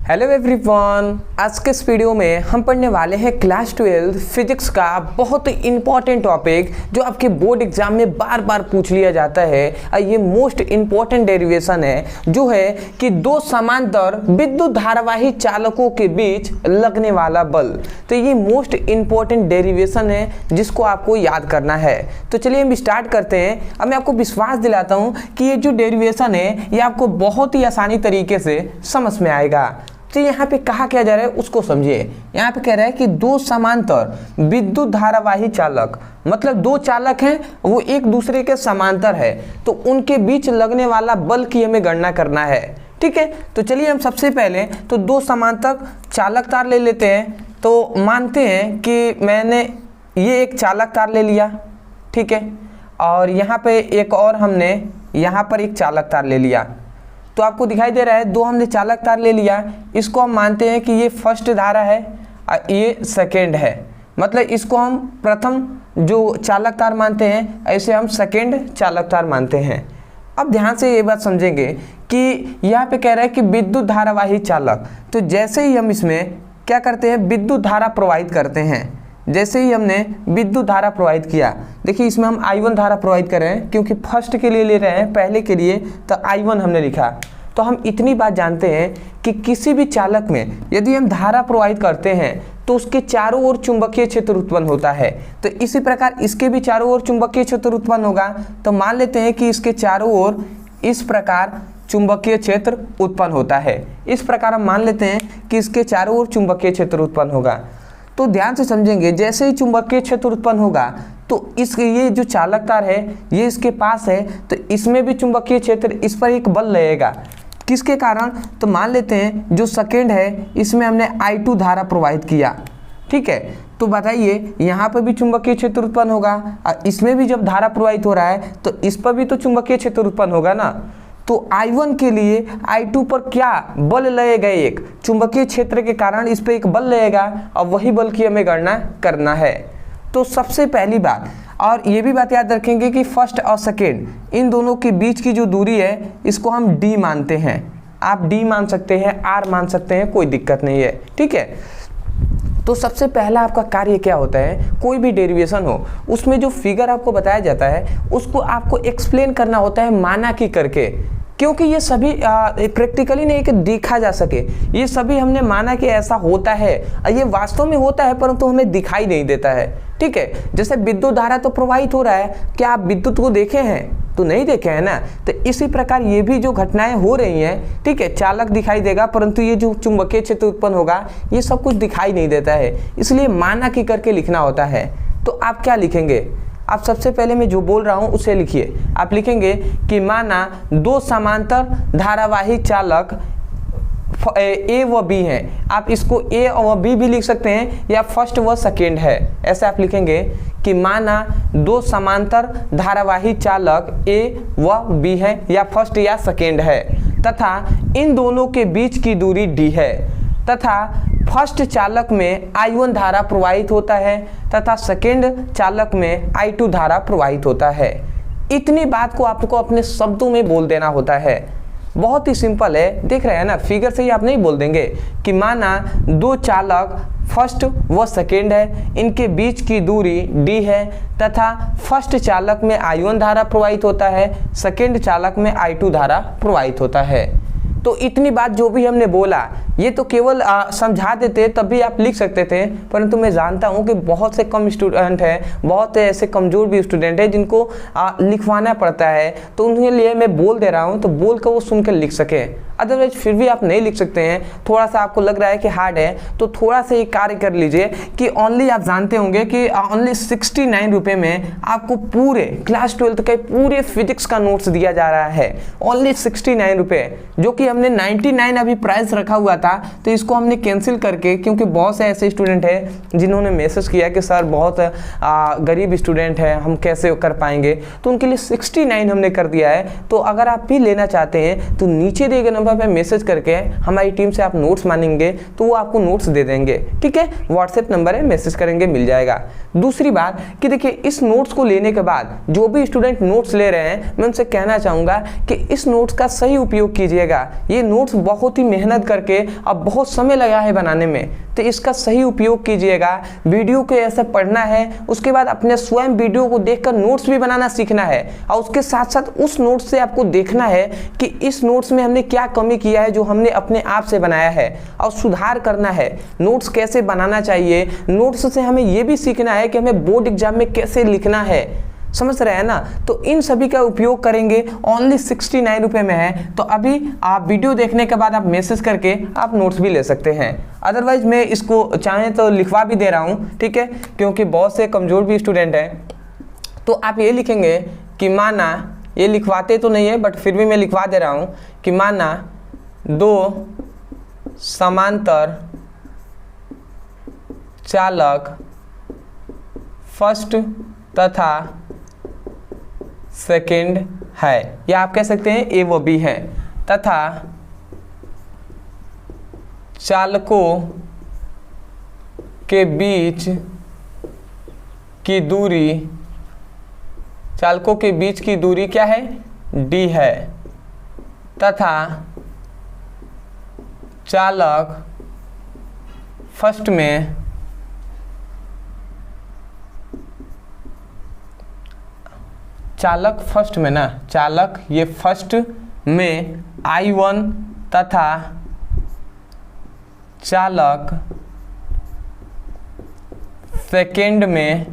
Hello everyone, आज के इस वीडियो में हम पढ़ने वाले हैं क्लास 12 फिजिक्स का बहुत इंपॉर्टेंट टॉपिक जो आपके बोर्ड एग्जाम में बार बार पूछ लिया जाता है। और ये मोस्ट इंपॉर्टेंट डेरिवेशन है जो है कि दो समांतर विद्युत धारावाही चालकों के बीच लगने वाला बल। तो ये मोस्ट इंपॉर्टेंट डेरिवेशन है जिसको आपको याद करना है। तो चलिए हम स्टार्ट करते हैं। अब मैं आपको विश्वास दिलाता हूँ कि ये जो डेरिवेशन है ये आपको बहुत ही आसानी तरीके से समझ में आएगा। तो यहाँ पे कहा क्या जा रहा है उसको समझिए। यहाँ पे कह रहा है कि दो समांतर विद्युत धारावाही चालक, मतलब दो चालक हैं वो एक दूसरे के समांतर है, तो उनके बीच लगने वाला बल की हमें गणना करना है। ठीक है, तो चलिए हम सबसे पहले तो दो समांतर चालक तार ले लेते हैं। तो मानते हैं कि मैंने ये एक चालक तार ले लिया, ठीक है, और यहाँ पे एक और हमने यहाँ पर एक चालक तार ले लिया। तो आपको दिखाई दे रहा है दो हमने चालक तार ले लिया। इसको हम मानते हैं कि ये फर्स्ट धारा है और ये सेकेंड है, मतलब इसको हम प्रथम जो चालक तार मानते हैं, ऐसे हम सेकेंड चालक तार मानते हैं। अब ध्यान से ये बात समझेंगे कि यहाँ पे कह रहा है कि विद्युत धारावाही चालक, तो जैसे ही हम इसमें क्या करते हैं, विद्युत धारा प्रवाहित करते हैं। जैसे ही हमने विद्युत धारा प्रवाहित किया, देखिए इसमें हम I1 धारा प्रवाहित कर रहे हैं क्योंकि फर्स्ट के लिए ले रहे हैं, पहले के लिए, तो I1 हमने लिखा। तो हम इतनी बात जानते हैं कि किसी भी चालक में यदि हम धारा प्रवाहित करते हैं तो उसके चारों ओर चुंबकीय क्षेत्र उत्पन्न होता है। तो इसी प्रकार इसके भी चारों ओर चुंबकीय क्षेत्र उत्पन्न होगा। तो मान लेते हैं कि इसके चारों ओर इस प्रकार चुंबकीय क्षेत्र उत्पन्न होता है। इस प्रकार हम मान लेते हैं कि इसके चारों ओर चुंबकीय क्षेत्र उत्पन्न होगा। तो ध्यान से समझेंगे, जैसे ही चुंबकीय क्षेत्र उत्पन्न होगा तो ये जो चालक तार है ये इसके पास है, तो इसमें भी चुंबकीय क्षेत्र, इस पर एक बल लगेगा। किसके कारण? तो मान लेते हैं जो सेकेंड है इसमें हमने I2 धारा प्रवाहित किया, ठीक है। तो बताइए यहाँ पर भी चुंबकीय क्षेत्र उत्पन्न होगा और इसमें भी जब धारा प्रवाहित हो रहा है तो इस पर भी तो चुंबकीय क्षेत्र उत्पन्न होगा ना। तो I1 के लिए I2 पर क्या बल लगेगा? एक चुंबकीय क्षेत्र के कारण इस पर एक बल लगेगा और वही बल की हमें गणना करना है। तो सबसे पहली बात, और ये भी बात याद रखेंगे कि फर्स्ट और सेकेंड इन दोनों के बीच की जो दूरी है इसको हम D मानते हैं। आप D मान सकते हैं, R मान सकते हैं, कोई दिक्कत नहीं है, ठीक है। तो सबसे पहला आपका कार्य क्या होता है, कोई भी डेरिवेशन हो उसमें जो फिगर आपको बताया जाता है उसको आपको एक्सप्लेन करना होता है माना की करके, क्योंकि ये सभी प्रैक्टिकली नहीं कि देखा जा सके, ये सभी हमने माना कि ऐसा होता है और ये वास्तव में होता है परंतु हमें दिखाई नहीं देता है, ठीक है। जैसे विद्युत धारा तो प्रवाहित हो रहा है, क्या आप विद्युत को देखे हैं? तो नहीं देखे हैं ना। तो इसी प्रकार ये भी जो घटनाएं हो रही हैं, ठीक है, चालक दिखाई देगा परंतु ये जो चुंबकीय क्षेत्र उत्पन्न होगा ये सब कुछ दिखाई नहीं देता है, इसलिए माना की करके लिखना होता है। तो आप क्या लिखेंगे? आप सबसे पहले मैं जो बोल रहा हूं उसे लिखिए। आप लिखेंगे कि माना दो समांतर धारावाही चालक A व B हैं। आप इसको A और B भी लिख सकते हैं या फर्स्ट व सेकेंड है, ऐसे आप लिखेंगे कि माना दो समांतर धारावाही चालक A व B है या फर्स्ट या सेकेंड है तथा इन दोनों के बीच की दूरी D है तथा फर्स्ट चालक में I1 धारा प्रवाहित होता है तथा सेकेंड चालक में I2 धारा प्रवाहित होता है। इतनी बात को आपको अपने शब्दों में बोल देना होता है। बहुत ही सिंपल है, देख रहे हैं ना, फिगर से ही आप नहीं बोल देंगे कि माना दो चालक फर्स्ट व सेकेंड है, इनके बीच की दूरी D है तथा फर्स्ट चालक में I1 धारा प्रवाहित होता है, सेकेंड चालक में I2 धारा प्रवाहित होता है। तो इतनी बात जो भी हमने बोला ये तो केवल समझा देते तब भी आप लिख सकते थे, परंतु मैं जानता हूँ कि बहुत से कम स्टूडेंट हैं, बहुत ऐसे कमज़ोर भी स्टूडेंट हैं जिनको लिखवाना पड़ता है, तो उनके लिए मैं बोल दे रहा हूँ तो बोल कर वो सुनकर लिख सके। अदरवाइज फिर भी आप नहीं लिख सकते हैं, थोड़ा सा आपको लग रहा है कि हार्ड है तो थोड़ा सा ये कार्य कर लीजिए कि ओनली, आप जानते होंगे कि ओनली 69 रुपये में आपको पूरे क्लास 12 के पूरे फिजिक्स का नोट्स दिया जा रहा है। ओनली 69 रुपये, जो कि हमने 99 अभी प्राइस रखा हुआ था, तो इसको हमने कैंसिल करके, क्योंकि बहुत से ऐसे स्टूडेंट हैं जिन्होंने मैसेज किया कि सर बहुत गरीब स्टूडेंट है, हम कैसे कर पाएंगे, तो उनके लिए 69 हमने कर दिया है। तो अगर आप भी लेना चाहते हैं तो नीचे दिए गए नंबर नंबर पे मैसेज करके हमारी टीम से आप नोट्स मांगेंगे तो वो आपको नोट्स दे देंगे। ठीक है, व्हाट्सएप नंबर है, मैसेज करेंगे मिल जाएगा। दूसरी बात कि देखिए इस नोट्स को लेने के बाद जो भी स्टूडेंट नोट्स ले रहे हैं मैं उनसे कहना चाहूँगा कि इस नोट्स का सही उपयोग कीजिएगा। ये नोट्स बहुत ही मेहनत करके अब बहुत समय लगा है बनाने में, तो इसका सही उपयोग कीजिएगा। वीडियो को ऐसे पढ़ना है, उसके बाद अपने स्वयं वीडियो को देखकर नोट्स भी बनाना सीखना है और उसके साथ साथ उस नोट्स से आपको देखना है कि इस नोट्स में हमने क्या कमी किया है जो हमने अपने आप से बनाया है और सुधार करना है। नोट्स कैसे बनाना चाहिए, नोट्स से हमें यह भी सीखना है कि हमें बोर्ड एग्जाम में कैसे लिखना है, समझ रहे हैं ना। तो इन सभी का उपयोग करेंगे, ओनली 69 रुपये में है। तो अभी आप वीडियो देखने के बाद आप मैसेज करके आप नोट्स भी ले सकते हैं। अदरवाइज मैं इसको चाहें तो लिखवा भी दे रहा हूँ, ठीक है, क्योंकि बहुत से कमज़ोर भी स्टूडेंट हैं। तो आप ये लिखेंगे कि माना, ये लिखवाते तो नहीं है बट फिर भी मैं लिखवा दे रहा हूँ कि माना दो समांतर चालक फर्स्ट तथा सेकंड है, या आप कह सकते हैं ए व बी है, तथा चालकों के बीच की दूरी, चालकों के बीच की दूरी क्या है, डी है, तथा चालक फर्स्ट में चालक ये फर्स्ट में I1 तथा चालक सेकेंड में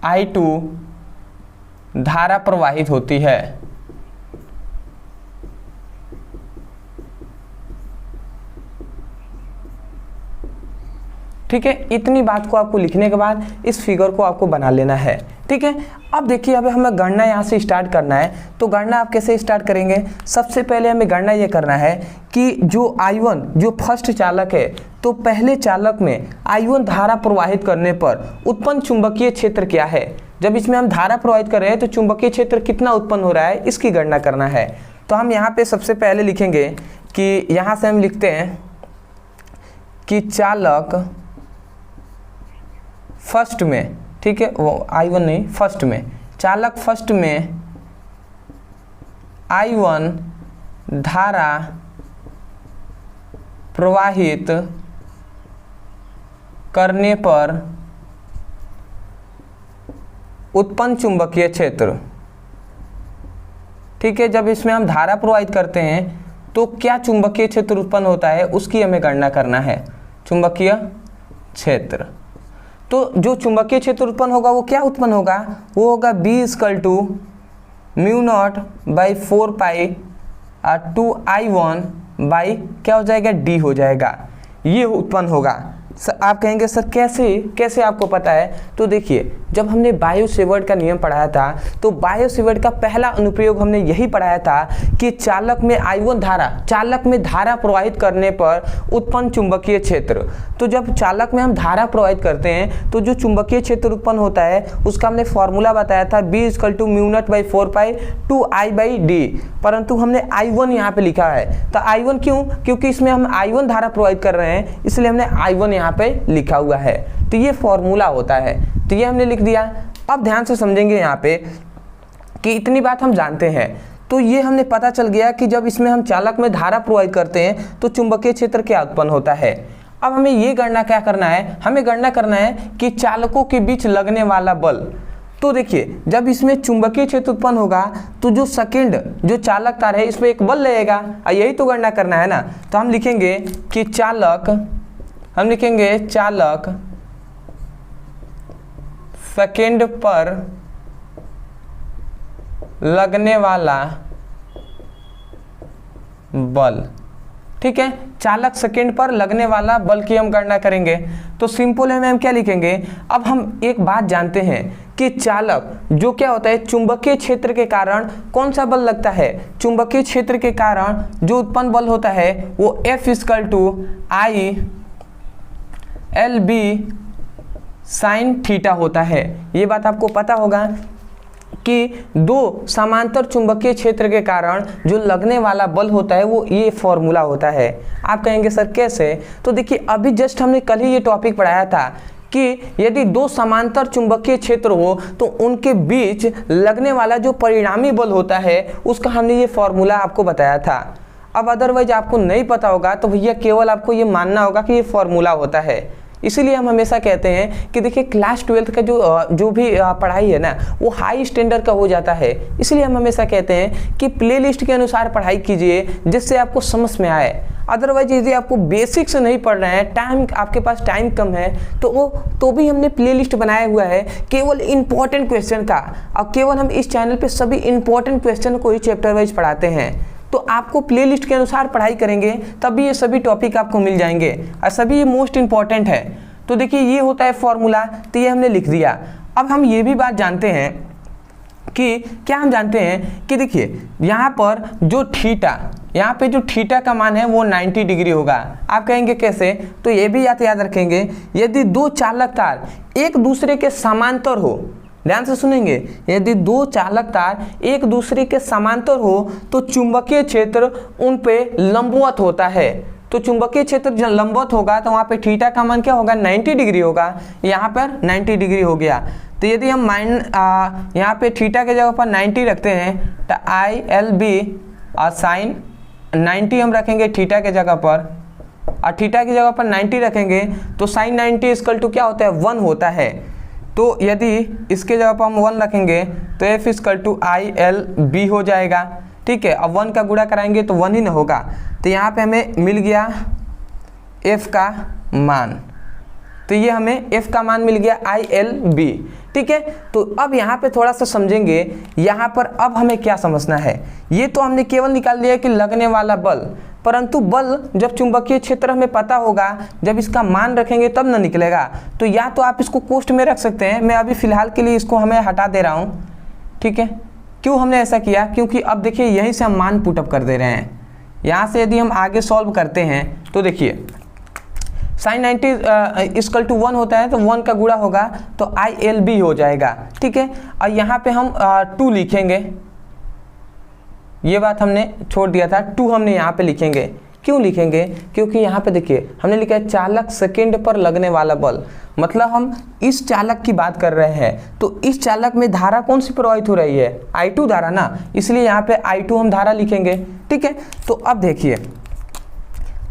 I2 धारा प्रवाहित होती है। ठीक है, इतनी बात को आपको लिखने के बाद इस फिगर को आपको बना लेना है। ठीक है, अब देखिए अब हमें गणना यहाँ से स्टार्ट करना है। तो गणना आप कैसे स्टार्ट करेंगे, सबसे पहले हमें गणना ये करना है कि जो I1 जो फर्स्ट चालक है, तो पहले चालक में I1 धारा प्रवाहित करने पर उत्पन्न चुंबकीय क्षेत्र क्या है। जब इसमें हम धारा प्रवाहित कर रहे हैं तो चुंबकीय क्षेत्र कितना उत्पन्न हो रहा है, इसकी गणना करना है। तो हम यहाँ पे सबसे पहले लिखेंगे कि यहाँ से हम लिखते हैं कि चालक फर्स्ट में, ठीक है, वो I1 नहीं, फर्स्ट में, चालक फर्स्ट में I1 धारा प्रवाहित करने पर उत्पन्न चुंबकीय क्षेत्र। ठीक है, जब इसमें हम धारा प्रवाहित करते हैं तो क्या चुंबकीय क्षेत्र उत्पन्न होता है, उसकी हमें गणना करना है, चुंबकीय क्षेत्र। तो जो चुंबकीय क्षेत्र उत्पन्न होगा वो क्या उत्पन्न होगा, वो होगा B = μ0/4π2I1 बाई क्या हो जाएगा, D हो जाएगा, ये उत्पन्न होगा। आप कहेंगे सर कैसे आपको पता है। तो देखिए जब हमने बायो सेवर्ट का नियम पढ़ाया था तो बायो सेवर्ट का पहला अनुप्रयोग हमने यही पढ़ाया था कि चालक में I1 धारा, चालक में धारा प्रवाहित करने पर उत्पन्न चुंबकीय क्षेत्र। तो जब चालक में हम धारा प्रवाहित करते हैं तो जो चुंबकीय क्षेत्र उत्पन्न होता है उसका हमने फॉर्मूला बताया था B = μ0/4π2I/D, परंतु हमने I1 यहाँ पे लिखा है। तो I1 क्यों, क्योंकि इसमें हम I1 धारा प्रवाहित कर रहे हैं, इसलिए हमने I1 यहाँ पे लिखा हुआ है। तो ये फॉर्मूला होता है, तो ये हमने लिख दिया। अब ध्यान से समझेंगे यहाँ पे कि इतनी बात हम जानते हैं। तो ये हमने पता चल गया कि जब इसमें हम चालक में धारा प्रवाहित करते हैं तो चुंबकीय क्षेत्र क्या उत्पन्न होता है। अब हमें ये गणना क्या करना है, हमें गणना करना है कि चालकों के बीच लगने वाला बल। तो देखिए जब इसमें चुंबकीय क्षेत्र उत्पन्न होगा तो जो सेकेंड जो चालक तार है इसमें एक बल लगेगा, यही तो गणना करना है ना। तो हम लिखेंगे कि चालक सेकेंड पर लगने वाला बल। ठीक है, चालक सेकेंड पर लगने वाला बल की हम गणना करेंगे। तो सिंपल है में हम क्या लिखेंगे, अब हम एक बात जानते हैं कि चालक जो क्या होता है, चुंबकीय क्षेत्र के कारण कौन सा बल लगता है, चुंबकीय क्षेत्र के कारण जो उत्पन्न बल होता है वो F = I/LB sin थीटा होता है। ये बात आपको पता होगा कि दो समांतर चुंबकीय क्षेत्र के कारण जो लगने वाला बल होता है वो ये फॉर्मूला होता है। आप कहेंगे सर कैसे? तो देखिए अभी जस्ट हमने कल ही ये टॉपिक पढ़ाया था कि यदि दो समांतर चुंबकीय क्षेत्र हो तो उनके बीच लगने वाला जो परिणामी बल होता है उसका हमने ये फॉर्मूला आपको बताया था। अब अदरवाइज आपको नहीं पता होगा तो भैया केवल आपको ये मानना होगा कि ये फॉर्मूला होता है। इसीलिए हम हमेशा कहते हैं कि देखिए क्लास 12 का जो भी पढ़ाई है ना वो हाई स्टैंडर्ड का हो जाता है। इसलिए हम हमेशा कहते हैं कि प्लेलिस्ट के अनुसार पढ़ाई कीजिए जिससे आपको समझ में आए। अदरवाइज यदि आपको बेसिक से नहीं पढ़ रहे हैं, टाइम आपके पास टाइम कम है, तो भी हमने प्लेलिस्ट बनाया हुआ है केवल इंपॉर्टेंट क्वेश्चन का। और केवल हम इस चैनल पे सभी इंपॉर्टेंट क्वेश्चन को ही चैप्टर वाइज पढ़ाते हैं। तो आपको प्लेलिस्ट के अनुसार पढ़ाई करेंगे तभी ये सभी टॉपिक आपको मिल जाएंगे और सभी ये मोस्ट इंपॉर्टेंट है। तो देखिए ये होता है फॉर्मूला, तो ये हमने लिख दिया। अब हम ये भी बात जानते हैं कि क्या हम जानते हैं कि देखिए यहाँ पर जो थीटा, यहाँ पे जो थीटा का मान है वो 90 डिग्री होगा। आप कहेंगे कैसे? तो ये भी याद रखेंगे, यदि दो चालक तार एक दूसरे के समांतर हो, ध्यान से सुनेंगे, यदि दो चालक तार एक दूसरे के समांतर हो तो चुंबकीय क्षेत्र उन पे लंबवत होता है। तो चुंबकीय क्षेत्र जब लंबवत होगा तो वहाँ पे थीटा का मान क्या होगा? 90 डिग्री होगा। यहाँ पर 90 डिग्री हो गया। तो यदि हम यहाँ पे थीटा के जगह पर 90 रखते हैं तो ILB और साइन 90 हम रखेंगे थीटा के जगह पर, और थीटा की जगह पर 90 रखेंगे तो साइन 90 इक्वल टू क्या होता है? 1 होता है। तो यदि इसके जगह पर हम 1 रखेंगे तो F इक्वल टू ILB हो जाएगा। ठीक है, अब 1 का गुणा कराएंगे तो 1 ही ना होगा। तो यहाँ पे हमें मिल गया F का मान, तो ये हमें F का मान मिल गया ILB। ठीक है, तो अब यहाँ पे थोड़ा सा समझेंगे। यहाँ पर अब हमें क्या समझना है? ये तो हमने केवल निकाल लिया कि लगने वाला बल, परंतु बल जब चुंबकीय क्षेत्र हमें पता होगा, जब इसका मान रखेंगे तब ना निकलेगा। तो या तो आप इसको कोष्ठ में रख सकते हैं, मैं अभी फिलहाल के लिए इसको हमें हटा दे रहा हूँ। ठीक है, क्यों हमने ऐसा किया? क्योंकि अब देखिए यहीं से हम मान पुटअप कर दे रहे हैं। यहाँ से यदि हम आगे सॉल्व करते हैं तो देखिए साइन 90 इक्वल टू 1 होता है तो 1 का गुणा होगा तो ILB हो जाएगा। ठीक है, और यहाँ पे हम 2 लिखेंगे। ये बात हमने छोड़ दिया था, 2 हमने यहाँ पे लिखेंगे। क्यों लिखेंगे? क्योंकि यहाँ पे देखिए हमने लिखा है चालक सेकंड पर लगने वाला बल, मतलब हम इस चालक की बात कर रहे हैं। तो इस चालक में धारा कौन सी प्रवाहित हो रही है? I2 धारा ना, इसलिए यहाँ पे I2 हम धारा लिखेंगे। ठीक है, तो अब देखिए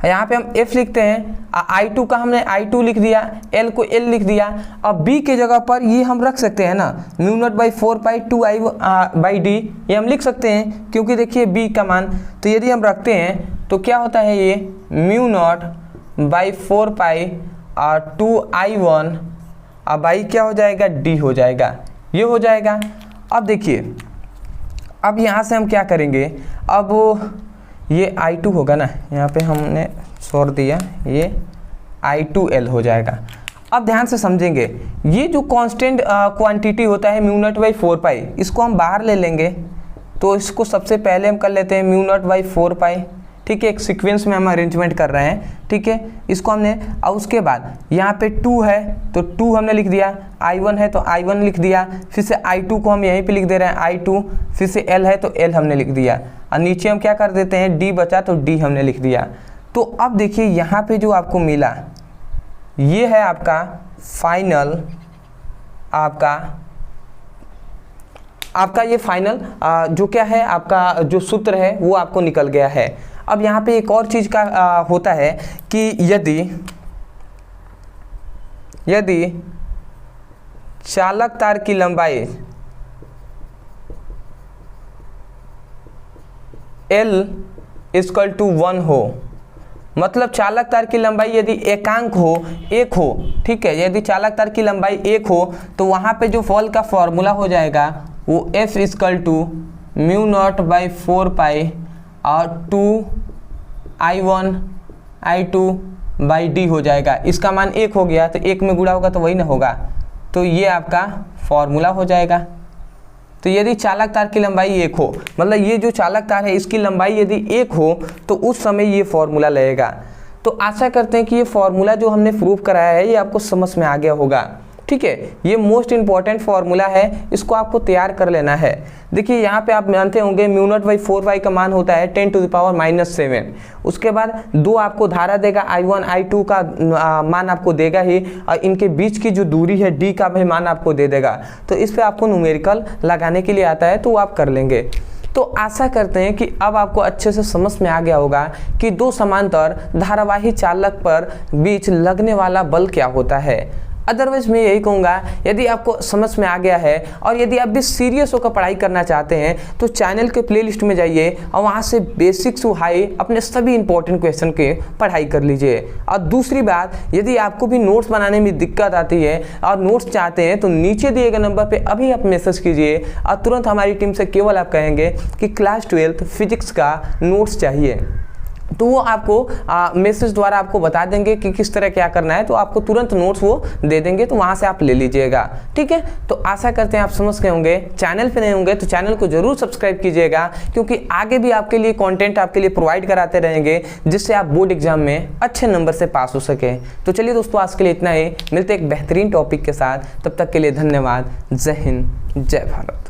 यहाँ पे हम F लिखते हैं, I2 का हमने I2 लिख दिया, L को L लिख दिया। अब B के जगह पर ये हम रख सकते हैं ना, μ0/4π2I/d, ये हम लिख सकते हैं क्योंकि देखिए B का मान। तो यदि हम रखते हैं तो क्या होता है? ये μ0/4π2I1 अब I क्या हो जाएगा? D हो जाएगा, ये हो जाएगा। अब देखिए अब यहाँ से हम क्या करेंगे? अब ये I2 होगा ना, यहाँ पे हमने छोड़ दिया, ये I2L हो जाएगा। अब ध्यान से समझेंगे, ये जो कांस्टेंट क्वांटिटी होता है μ0/4π, इसको हम बाहर ले लेंगे। तो इसको सबसे पहले हम कर लेते हैं μ0/4π। ठीक है, एक सीक्वेंस में हम अरेंजमेंट कर रहे हैं। ठीक है, इसको हमने, और उसके बाद यहाँ पे 2 है तो 2 हमने लिख दिया, I1 है तो I1 लिख दिया, फिर से I2 को हम यहीं पे लिख दे रहे हैं I2, फिर से L है तो L हमने लिख दिया, और नीचे हम क्या कर देते हैं? D बचा तो D हमने लिख दिया। तो अब देखिए यहाँ पे जो आपको मिला ये है आपका फाइनल, आपका ये फाइनल जो क्या है, आपका जो सूत्र है वो आपको निकल गया है। अब यहाँ पे एक और चीज़ का होता है कि यदि चालक तार की लंबाई L इक्वल टू 1 हो, मतलब चालक तार की लंबाई यदि एकांक हो, 1 हो। ठीक है, यदि चालक तार की लंबाई 1 हो तो वहाँ पे जो बल का फॉर्मूला हो जाएगा वो F इक्वल टू μ0/4π और 2I1I2/d हो जाएगा। इसका मान 1 हो गया तो 1 में गुणा होगा तो वही ना होगा, तो ये आपका फॉर्मूला हो जाएगा। तो यदि चालक तार की लंबाई 1 हो, मतलब ये जो चालक तार है इसकी लंबाई यदि 1 हो तो उस समय ये फॉर्मूला लगेगा। तो आशा करते हैं कि ये फॉर्मूला जो हमने प्रूव कराया है ये आपको समझ में आ गया होगा। ठीक है, ये मोस्ट इंपॉर्टेंट फॉर्मूला है, इसको आपको तैयार कर लेना है। देखिए यहाँ पे आप जानते होंगे म्यू नॉट बाई 4y का मान होता है 10⁻⁻7। उसके बाद दो आपको धारा देगा, I1 I2 का मान आपको देगा ही, और इनके बीच की जो दूरी है d का भी मान आपको दे देगा। तो इस पे आपको न्यूमेरिकल लगाने के लिए आता है, तो वो आप कर लेंगे। तो आशा करते हैं कि अब आपको अच्छे से समझ में आ गया होगा कि दो समांतर धारावाही चालक पर बीच लगने वाला बल क्या होता है। अदरवाइज मैं यही कहूँगा, यदि आपको समझ में आ गया है और यदि आप भी सीरियस होकर पढ़ाई करना चाहते हैं तो चैनल के प्लेलिस्ट में जाइए और वहाँ से बेसिक टू हाई अपने सभी इंपॉर्टेंट क्वेश्चन की पढ़ाई कर लीजिए। और दूसरी बात, यदि आपको भी नोट्स बनाने में दिक्कत आती है और नोट्स चाहते हैं तो नीचे दिए गए नंबर पर अभी आप मैसेज कीजिए और तुरंत हमारी टीम से केवल आप कहेंगे कि क्लास 12 फिजिक्स का नोट्स चाहिए, तो वो आपको मैसेज द्वारा आपको बता देंगे कि किस तरह क्या करना है, तो आपको तुरंत नोट्स वो दे देंगे, तो वहाँ से आप ले लीजिएगा। ठीक है, तो आशा करते हैं आप समझ गए होंगे। चैनल पे नहीं होंगे तो चैनल को जरूर सब्सक्राइब कीजिएगा, क्योंकि आगे भी आपके लिए कंटेंट आपके लिए प्रोवाइड कराते रहेंगे, जिससे आप बोर्ड एग्जाम में अच्छे नंबर से पास हो सके। तो चलिए दोस्तों, आज के लिए इतना ही, मिलते एक बेहतरीन टॉपिक के साथ, तब तक के लिए धन्यवाद। जय हिंद, जय भारत।